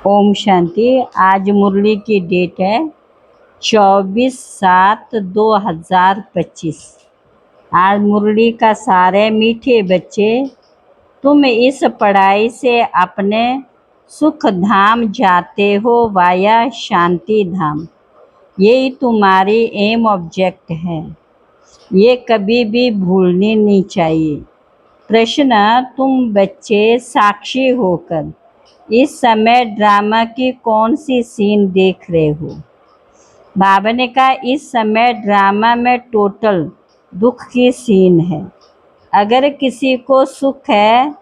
ओम शांति। आज मुरली की डेट है 24/7/2025। आज मुरली का सारे मीठे बच्चे, तुम इस पढ़ाई से अपने सुख धाम जाते हो वाया शांति धाम। यही तुम्हारी एम ऑब्जेक्ट है, ये कभी भी भूलनी नहीं चाहिए। प्रश्न, तुम बच्चे साक्षी होकर इस समय ड्रामा की कौन सी सीन देख रहे हो? बाबा ने कहा इस समय ड्रामा में टोटल दुख की सीन है। अगर किसी को सुख है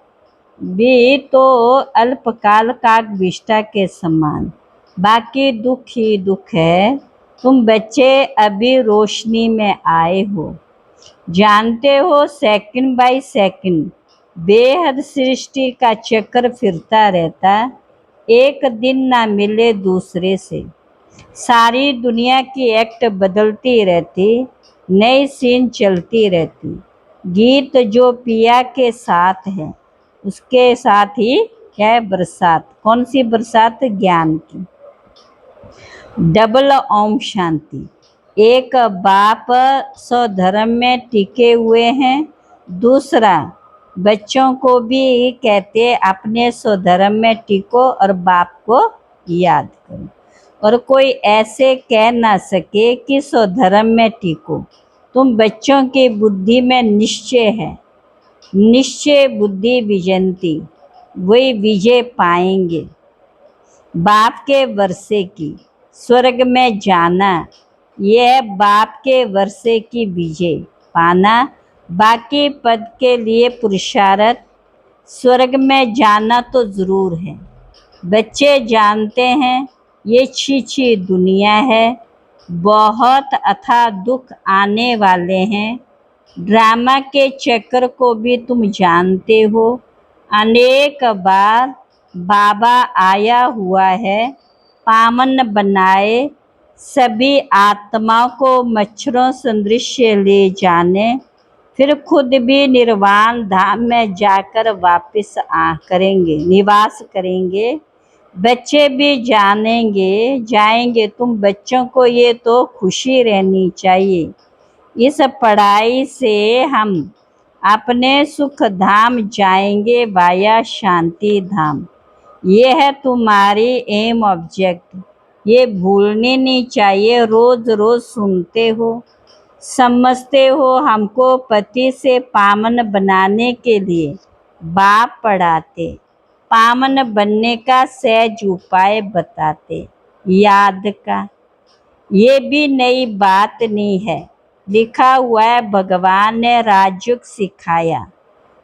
भी तो अल्पकाल का विष्टा के समान, बाकी दुख ही दुख है। तुम बच्चे अभी रोशनी में आए हो, जानते हो सेकंड बाय सेकंड बेहद सृष्टि का चक्र फिरता रहता, एक दिन ना मिले दूसरे से। सारी दुनिया की एक्ट बदलती रहती, नई सीन चलती रहती। गीत जो पिया के साथ है उसके साथ ही क्या है? बरसात। कौन सी बरसात? ज्ञान की। डबल ओम शांति। एक बाप स्वधर्म में टिके हुए हैं, दूसरा बच्चों को भी कहते अपने स्वधर्म में टिको और बाप को याद करो। और कोई ऐसे कह ना सके कि स्वधर्म में टिको। तुम बच्चों की बुद्धि में निश्चय है, निश्चय बुद्धि विजंती, वही विजय पाएंगे। बाप के वर्षे की स्वर्ग में जाना, यह बाप के वर्षे की विजय पाना। बाकी पद के लिए पुरुषार्थ, स्वर्ग में जाना तो जरूर है। बच्चे जानते हैं ये छी दुनिया है, बहुत अथाह दुख आने वाले हैं। ड्रामा के चक्र को भी तुम जानते हो, अनेक बार बाबा आया हुआ है पावन बनाए सभी आत्माओं को मच्छरों सदृश ले जाने, फिर खुद भी निर्वाण धाम में जाकर वापस करेंगे, निवास करेंगे। बच्चे भी जाएंगे। तुम बच्चों को ये तो खुशी रहनी चाहिए। इस पढ़ाई से हम अपने सुख धाम जाएंगे वाया शांति धाम। ये है तुम्हारी एम ऑब्जेक्ट, ये भूलनी नहीं चाहिए। रोज रोज सुनते हो, समझते हो। हमको पति से पावन बनाने के लिए बाप पढ़ाते, पावन बनने का सहज उपाय बताते, याद का। ये भी नई बात नहीं है, लिखा हुआ है। भगवान ने राजयोग सिखाया,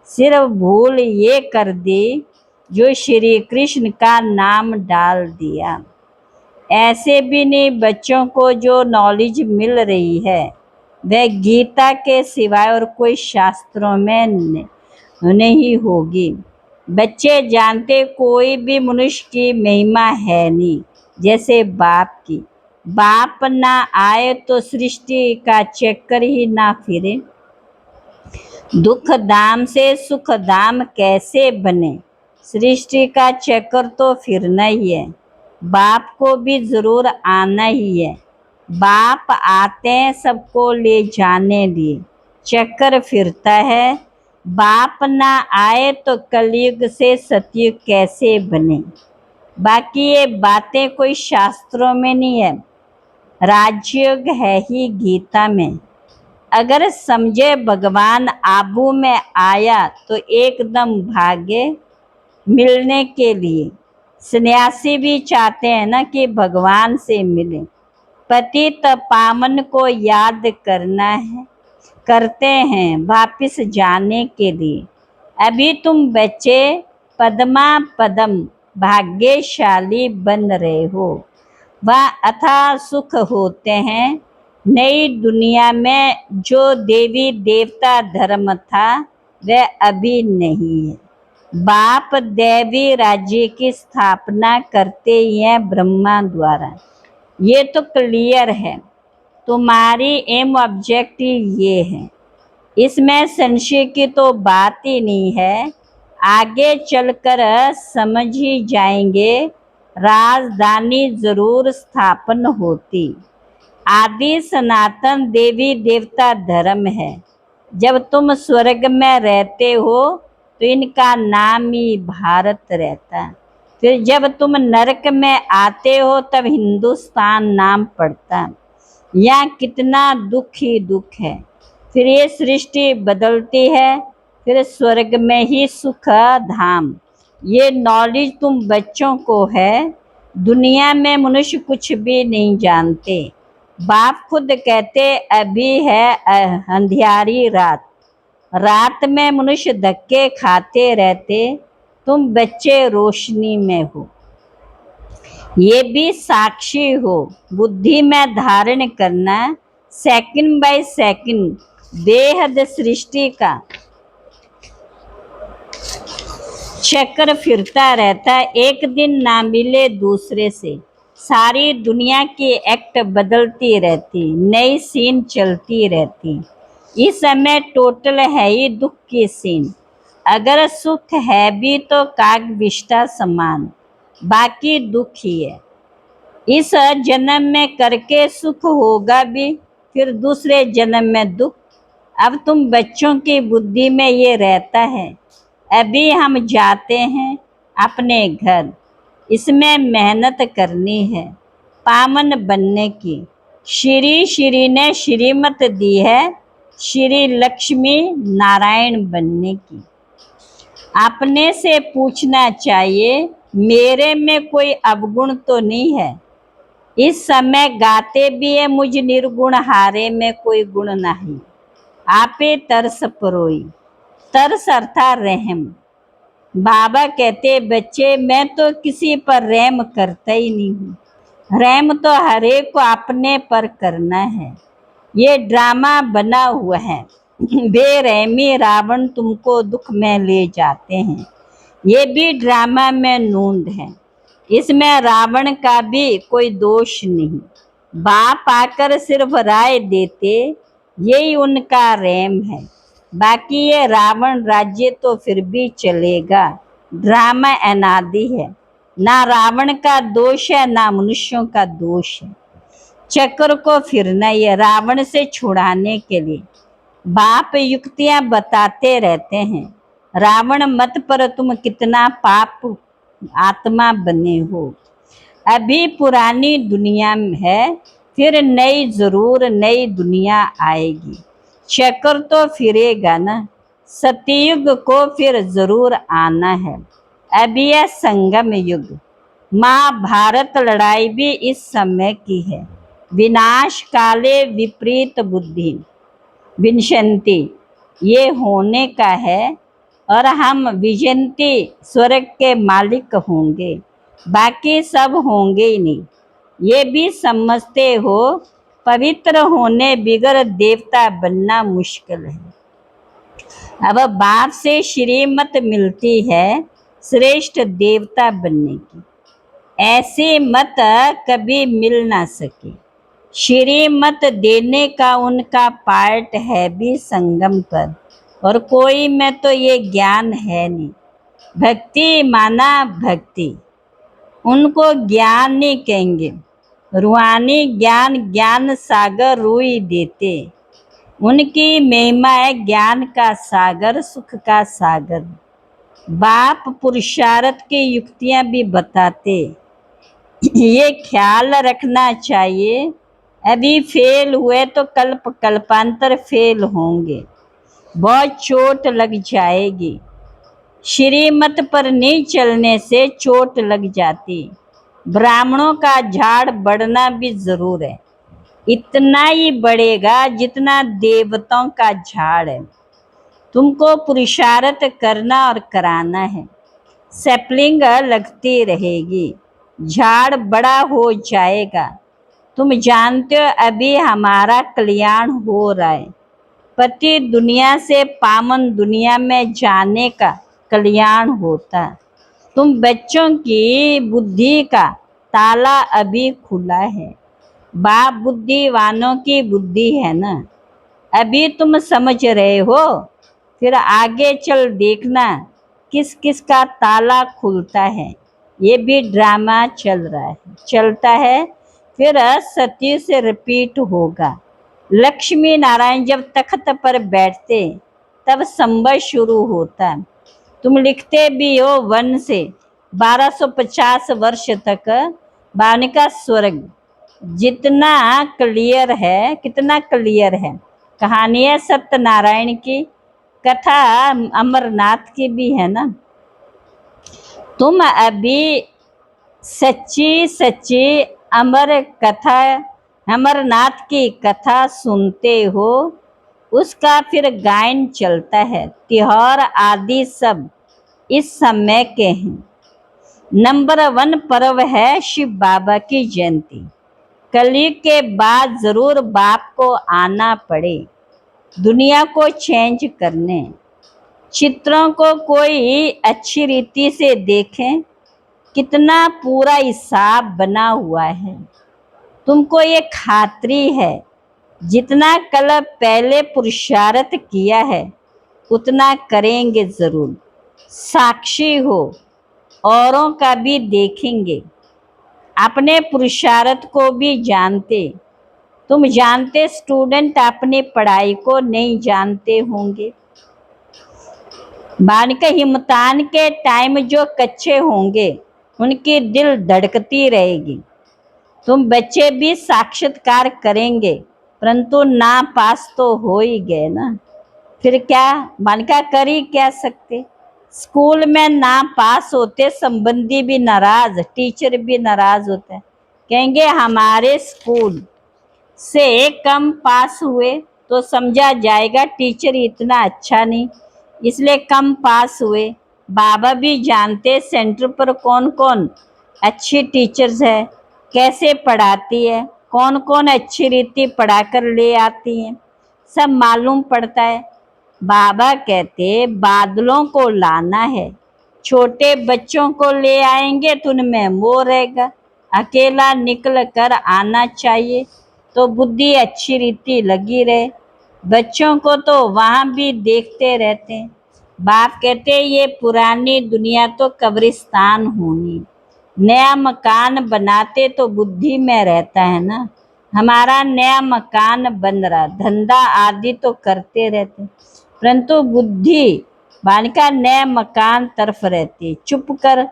सिर्फ भूल ये कर दी जो श्री कृष्ण का नाम डाल दिया। ऐसे भी नहीं, बच्चों को जो नॉलेज मिल रही है वह गीता के सिवाय और कोई शास्त्रों में नहीं होगी। बच्चे जानते कोई भी मनुष्य की महिमा है नहीं जैसे बाप की। बाप ना आए तो सृष्टि का चक्कर ही ना फिरे। दुख धाम से सुख धाम कैसे बने? सृष्टि का चक्कर तो फिरना ही है, बाप को भी जरूर आना ही है। बाप आते हैं सबको ले जाने लिए, चक्कर फिरता है। बाप ना आए तो कलयुग से सतयुग कैसे बने? बाकी ये बातें कोई शास्त्रों में नहीं है, राजयोग है ही गीता में। अगर समझे भगवान आबू में आया तो एकदम भागे मिलने के लिए। सन्यासी भी चाहते हैं ना कि भगवान से मिले। पतित पावन को याद करना है, करते हैं वापिस जाने के लिए। अभी तुम बच्चे पद्मा पदम भाग्यशाली बन रहे हो, वह अथाह सुख होते हैं। नई दुनिया में जो देवी देवता धर्म था वह अभी नहीं है। बाप दैवी राज्य की स्थापना करते हैं ब्रह्मा द्वारा। ये तो क्लियर है। तुम्हारी एम ऑब्जेक्टिव ये है, इसमें संशय की तो बात ही नहीं है। आगे चलकर समझ ही जाएंगे, राजधानी जरूर स्थापन होती। आदि सनातन देवी देवता धर्म है। जब तुम स्वर्ग में रहते हो तो इनका नाम ही भारत रहता। फिर जब तुम नरक में आते हो तब हिंदुस्तान नाम पड़ता। यहाँ कितना दुख ही दुख है। फिर ये सृष्टि बदलती है, फिर स्वर्ग में ही सुख धाम। ये नॉलेज तुम बच्चों को है। दुनिया में मनुष्य कुछ भी नहीं जानते। बाप खुद कहते अभी है अंधियारी रात। रात में मनुष्य धक्के खाते रहते, तुम बच्चे रोशनी में हो। ये भी साक्षी हो। बुद्धि में धारण करना, सेकंड बाय सेकंड बेहद सृष्टि का चक्र फिरता रहता है। एक दिन ना मिले दूसरे से। सारी दुनिया की एक्ट बदलती रहती, नई सीन चलती रहती। इस समय टोटल है ही दुख की सीन। अगर सुख है भी तो कागविष्टा समान, बाकी दुख ही है। इस जन्म में करके सुख होगा भी, फिर दूसरे जन्म में दुख। अब तुम बच्चों की बुद्धि में ये रहता है। अभी हम जाते हैं अपने घर, इसमें मेहनत करनी है पावन बनने की। श्री श्री ने श्रीमत दी है, श्री लक्ष्मी नारायण बनने की। अपने से पूछना चाहिए, मेरे में कोई अवगुण तो नहीं है। इस समय गाते भी है, मुझ निर्गुण हारे में कोई गुण नहीं। आपे तरस परोई। तरस अर्थात रहम। बाबा कहते बच्चे मैं तो किसी पर रहम करता ही नहीं हूँ। रहम तो हर एक को अपने पर करना है। ये ड्रामा बना हुआ है। बेरहमी रावण तुमको दुख में ले जाते हैं। ये भी ड्रामा में नूंद है। इसमें रावण का भी कोई दोष नहीं। बाप आकर सिर्फ राय देते, यही उनका रहम है। बाकी ये रावण राज्य तो फिर भी चलेगा। ड्रामा अनादि है। ना रावण का दोष है, ना मनुष्यों का दोष है। चक्र को फिरना ये रावण से छुड़ाने के लिए बाप युक्तियां बताते रहते हैं। रावण मत पर तुम कितना पाप आत्मा बने हो। अभी पुरानी दुनिया है, फिर नई जरूर नई दुनिया आएगी। चक्र तो फिरेगा ना। सतयुग को फिर जरूर आना है। अभी यह संगम युग। महाभारत लड़ाई भी इस समय की है। विनाश काले विपरीत बुद्धि विनशंति, ये होने का है। और हम विजंती स्वर्ग के मालिक होंगे, बाकी सब होंगे ही नहीं। ये भी समझते हो, पवित्र होने बिगर देवता बनना मुश्किल है। अब बाप से श्रीमत मिलती है श्रेष्ठ देवता बनने की। ऐसी मत कभी मिल ना सके। श्रीमत देने का उनका पार्ट है भी संगम पर, और कोई में तो ये ज्ञान है नहीं। भक्ति माना भक्ति, उनको ज्ञान नहीं कहेंगे। रूहानी ज्ञान ज्ञान सागर रूई देते। उनकी महिमा है ज्ञान का सागर, सुख का सागर। बाप पुरुषार्थ की युक्तियां भी बताते। ये ख्याल रखना चाहिए, अभी फेल हुए तो कल्प कल्पांतर फेल होंगे। बहुत चोट लग जाएगी। श्रीमत पर नहीं चलने से चोट लग जाती। ब्राह्मणों का झाड़ बढ़ना भी जरूर है। इतना ही बढ़ेगा जितना देवताओं का झाड़ है। तुमको पुरुषार्थ करना और कराना है। सैपलिंग लगती रहेगी, झाड़ बड़ा हो जाएगा। तुम जानते हो अभी हमारा कल्याण हो रहा है। पति दुनिया से पावन दुनिया में जाने का कल्याण होता। तुम बच्चों की बुद्धि का ताला अभी खुला है। बाप बुद्धिवानों की बुद्धि है ना, अभी तुम समझ रहे हो, फिर आगे चल देखना किस किस का ताला खुलता है। ये भी ड्रामा चलता है, फिर सत्य से रिपीट होगा। लक्ष्मी नारायण जब तख्त पर बैठते तब संभव शुरू होता। तुम लिखते भी हो वन से 1250 वर्ष तक वाणी का स्वर्ग जितना क्लियर है, कितना क्लियर है। कहानी है सत्यनारायण की, कथा अमरनाथ की भी है ना। तुम अभी सच्ची सच्ची अमर कथा, अमरनाथ की कथा सुनते हो, उसका फिर गायन चलता है। त्योहार आदि सब इस समय के हैं। नंबर 1 पर्व है शिव बाबा की जयंती। कलयुग के बाद जरूर बाप को आना पड़े दुनिया को चेंज करने। चित्रों को कोई अच्छी रीति से देखें, कितना पूरा हिसाब बना हुआ है। तुमको ये खातरी है, जितना कल पहले पुरुषार्थ किया है उतना करेंगे जरूर। साक्षी हो, औरों का भी देखेंगे, अपने पुरुषार्थ को भी जानते। तुम जानते स्टूडेंट अपनी पढ़ाई को नहीं जानते होंगे। बालिका हिमतान के टाइम जो कच्चे होंगे उनकी दिल धड़कती रहेगी। तुम बच्चे भी साक्षात्कार करेंगे, परंतु ना पास तो हो ही गए ना। फिर क्या बालिका कर ही क्या सकते। स्कूल में ना पास होते संबंधी भी नाराज, टीचर भी नाराज होते हैं, कहेंगे हमारे स्कूल से कम पास हुए तो समझा जाएगा टीचर इतना अच्छा नहीं, इसलिए कम पास हुए। बाबा भी जानते सेंटर पर कौन कौन अच्छी टीचर्स है, कैसे पढ़ाती है, कौन कौन अच्छी रीति पढ़ाकर ले आती हैं, सब मालूम पड़ता है। बाबा कहते बादलों को लाना है, छोटे बच्चों को ले आएंगे तो उनमें मोह रहेगा, अकेला निकल कर आना चाहिए तो बुद्धि अच्छी रीति लगी रहे। बच्चों को तो वहाँ भी देखते रहते हैं। बाप कहते ये पुरानी दुनिया तो कब्रिस्तान होनी, नया मकान बनाते तो बुद्धि में रहता है ना। हमारा नया मकान बन रहा, धंधा आदि तो करते रहते, परंतु बुद्धि बालिका नए मकान तरफ रहती। चुप कर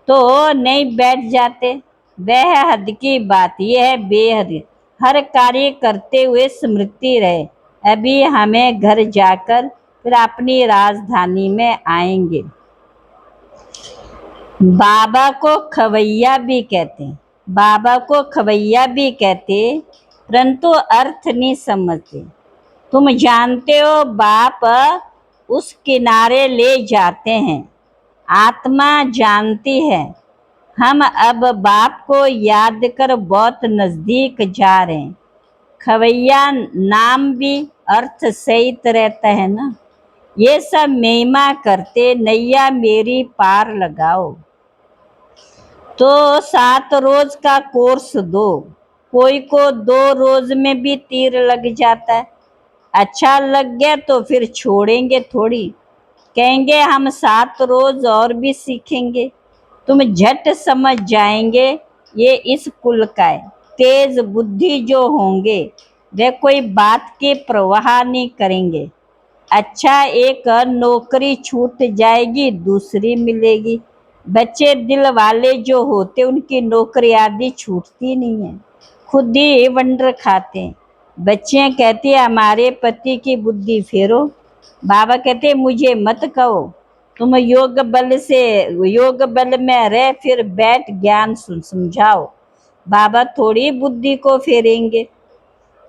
तो नहीं बैठ जाते, वह हद की बात, यह है बेहद। हर कार्य करते हुए स्मृति रहे, अभी हमें घर जाकर फिर अपनी राजधानी में आएंगे। बाबा को खवैया भी कहते, बाबा को खवैया भी कहते, परंतु अर्थ नहीं समझते। तुम जानते हो बाप उस किनारे ले जाते हैं, आत्मा जानती है हम अब बाप को याद कर बहुत नजदीक जा रहे हैं। खवैया नाम भी अर्थ सहित रहता है ना। ये सब महिमा करते नैया मेरी पार लगाओ। तो 7 रोज का कोर्स दो, कोई को 2 रोज में भी तीर लग जाता है। अच्छा लग गया तो फिर छोड़ेंगे थोड़ी, कहेंगे हम 7 रोज और भी सीखेंगे। तुम झट समझ जाएंगे ये इस कुल का है। तेज बुद्धि जो होंगे वे कोई बात की परवाह नहीं करेंगे। अच्छा एक नौकरी छूट जाएगी, दूसरी मिलेगी। बच्चे दिल वाले जो होते उनकी नौकरी आदि छूटती नहीं है, खुद ही वंडर खाते। बच्चे कहती है हमारे पति की बुद्धि फेरो। बाबा कहते मुझे मत कहो, तुम योग बल में रह, फिर बैठ ज्ञान समझाओ। बाबा थोड़ी बुद्धि को फेरेंगे,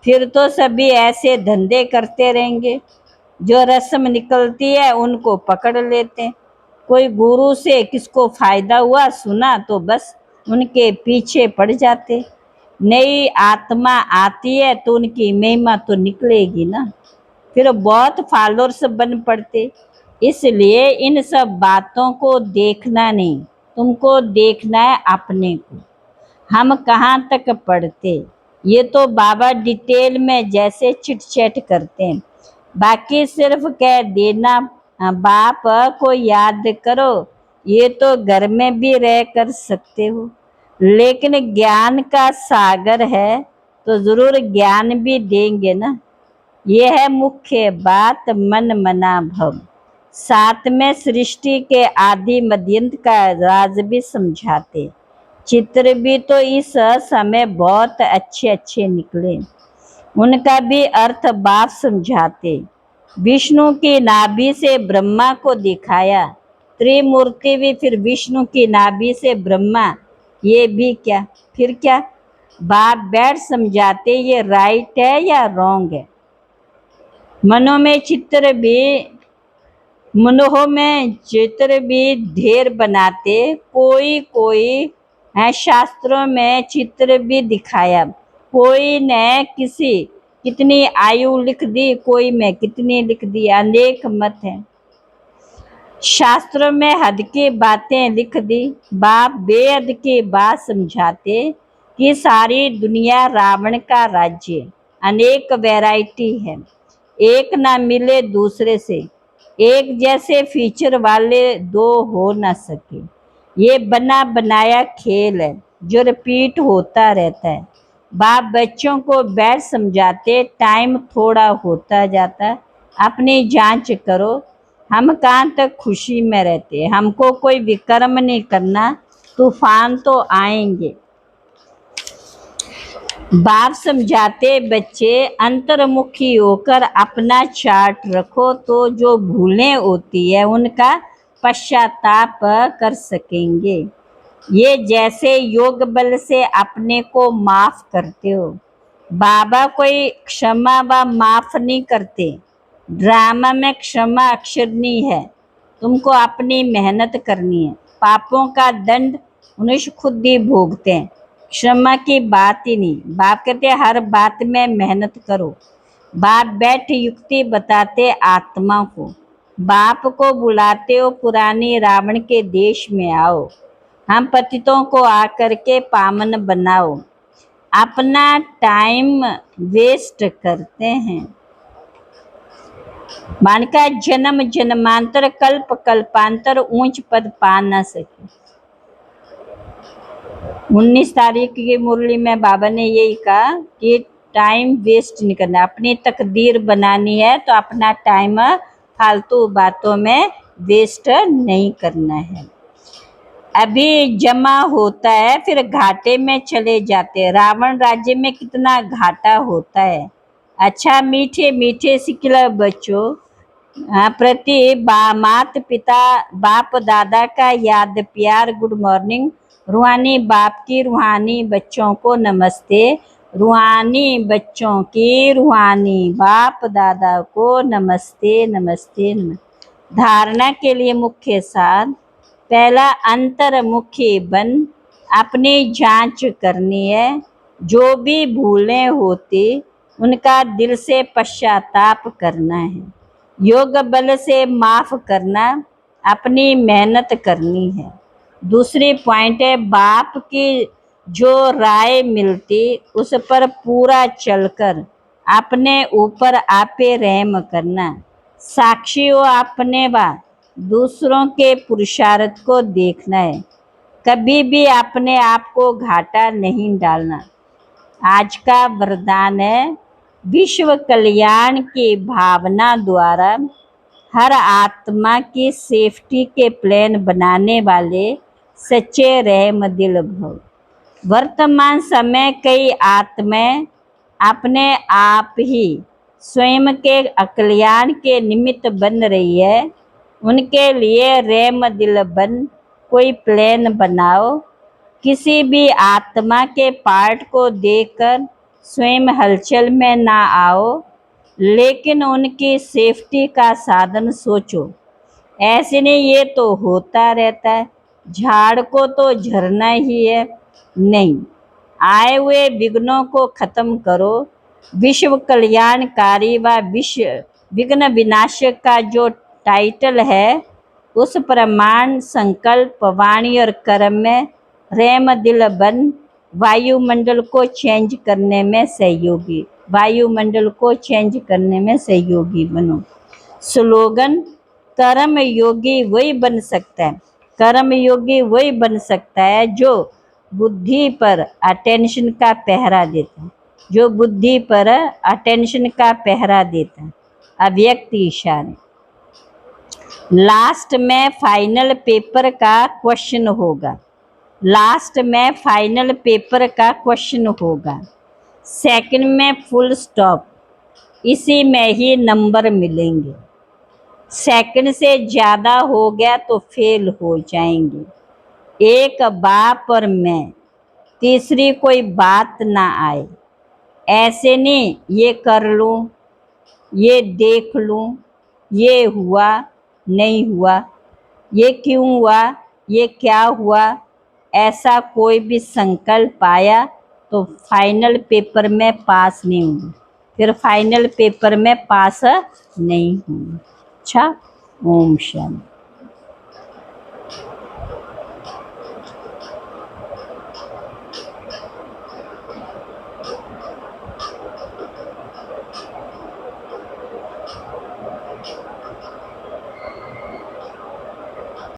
फिर तो सभी ऐसे धंधे करते रहेंगे। जो रस्म निकलती है उनको पकड़ लेते। कोई गुरु से किसको फायदा हुआ सुना तो बस उनके पीछे पड़ जाते। नई आत्मा आती है तो उनकी महिमा तो निकलेगी ना, फिर बहुत फॉलोअर्स बन पड़ते। इसलिए इन सब बातों को देखना नहीं, तुमको देखना है अपने को। हम कहाँ तक पढ़ते, ये तो बाबा डिटेल में जैसे चिट चैट करते हैं। बाकी सिर्फ कह देना बाप को याद करो, ये तो घर में भी रह कर सकते हो। लेकिन ज्ञान का सागर है तो जरूर ज्ञान भी देंगे ना। ये है मुख्य बात, मन मना भव। साथ में सृष्टि के आदि मध्यंत का राज भी समझाते। चित्र भी तो इस समय बहुत अच्छे अच्छे निकले, उनका भी अर्थ बाप समझाते। विष्णु की नाभि से ब्रह्मा को दिखाया, त्रिमूर्ति भी फिर विष्णु की नाभि से ब्रह्मा, ये भी क्या फिर क्या। बाप बैठ समझाते ये राइट है या रॉन्ग है। मनों में चित्र भी ढेर बनाते, कोई कोई है शास्त्रों में चित्र भी दिखाया। कोई ने कितनी आयु लिख दी, कोई में कितनी लिख दी, अनेक मत है। शास्त्रों में हद की बातें लिख दी। बाप बेहद की बात समझाते कि सारी दुनिया रावण का राज्य, अनेक वैरायटी है, एक ना मिले दूसरे से, एक जैसे फीचर वाले दो हो ना सके। ये बना बनाया खेल है जो रिपीट होता रहता है। बाप बच्चों को बैठ समझाते, टाइम थोड़ा होता जाता है, अपनी जांच करो। हम कहाँ तक खुशी में रहते, हमको कोई विक्रम नहीं करना, तूफान तो आएंगे। बाप समझाते बच्चे अंतर्मुखी होकर अपना चार्ट रखो तो जो भूलें होती है उनका पश्चाताप कर सकेंगे। ये जैसे योग बल से अपने को माफ करते हो। बाबा कोई क्षमा व माफ नहीं करते, ड्रामा में क्षमा अक्षर नहीं है, तुमको अपनी मेहनत करनी है। पापों का दंड मनुष्य खुद ही भोगते हैं, क्षमा की बात ही नहीं। बाप कहते हर बात में मेहनत करो। बाप बैठ युक्ति बताते आत्मा को, बाप को बुलाते हो पुरानी रावण के देश में आओ, हम पतितों को आकर के पावन बनाओ। अपना टाइम वेस्ट करते हैं, मान का जन्म जन्मांतर कल्प कल्पांतर ऊंच पद पा न सके। 19 तारीख की मुरली में बाबा ने यही कहा कि टाइम वेस्ट नहीं करना, अपनी तकदीर बनानी है तो अपना टाइम फालतू बातों में वेस्ट नहीं करना है। अभी जमा होता है फिर घाटे में चले जाते हैं। रावण राज्य में कितना घाटा होता है। अच्छा मीठे मीठे सिखला बच्चों, प्रति मात पिता बाप दादा का याद प्यार, गुड मॉर्निंग। रूहानी बाप की रूहानी बच्चों को नमस्ते, रूहानी बच्चों की रूहानी बाप दादा को नमस्ते नमस्ते नमस्ते। धारणा के लिए मुख्य सार, पहला अंतर्मुखी बन अपनी जांच करनी है। जो भी भूलें होती उनका दिल से पश्चाताप करना है। योग बल से माफ करना, अपनी मेहनत करनी है। दूसरी पॉइंट है बाप की जो राय मिलती उस पर पूरा चलकर अपने ऊपर आपे रहम करना। साक्षी हो अपने व दूसरों के पुरुषार्थ को देखना है, कभी भी अपने आप को घाटा नहीं डालना। आज का वरदान है, विश्व कल्याण की भावना द्वारा हर आत्मा की सेफ्टी के प्लान बनाने वाले सच्चे रहम दिल भव। वर्तमान समय कई आत्माएं अपने आप ही स्वयं के कल्याण के निमित्त बन रही है। उनके लिए रहम दिल बन कोई प्लान बनाओ। किसी भी आत्मा के पार्ट को देखकर स्वयं हलचल में ना आओ, लेकिन उनकी सेफ्टी का साधन सोचो। ऐसे नहीं ये तो होता रहता है, झाड़ को तो झरना ही है, नहीं। आए हुए विघ्नों को खत्म करो। विश्व कल्याणकारी व विश्व विघ्न विनाशक का जो टाइटल है उस प्रमाण संकल्प वाणी और कर्म में रेम दिल बन वायुमंडल को चेंज करने में सहयोगी, वायुमंडल को चेंज करने में सहयोगी बनो। स्लोगन कर्म योगी वही बन सकता है, कर्म योगी वही बन सकता है जो बुद्धि पर अटेंशन का पहरा देता है, जो बुद्धि पर अटेंशन का पहरा देता है। अव्यक्त इशारे। लास्ट में फाइनल पेपर का क्वेश्चन होगा, लास्ट में फाइनल पेपर का क्वेश्चन होगा। सेकंड में फुल स्टॉप, इसी में ही नंबर मिलेंगे। सेकंड से ज़्यादा हो गया तो फेल हो जाएंगे। एक बाप और मैं, तीसरी कोई बात ना आए। ऐसे नहीं ये कर लूँ, ये देख लूँ, ये हुआ नहीं हुआ, ये क्यों हुआ, ये क्या हुआ, ऐसा कोई भी संकल्प आया तो फाइनल पेपर में पास नहीं होंगे, फिर फाइनल पेपर में पास नहीं होंगे। अच्छा, ओम शांति।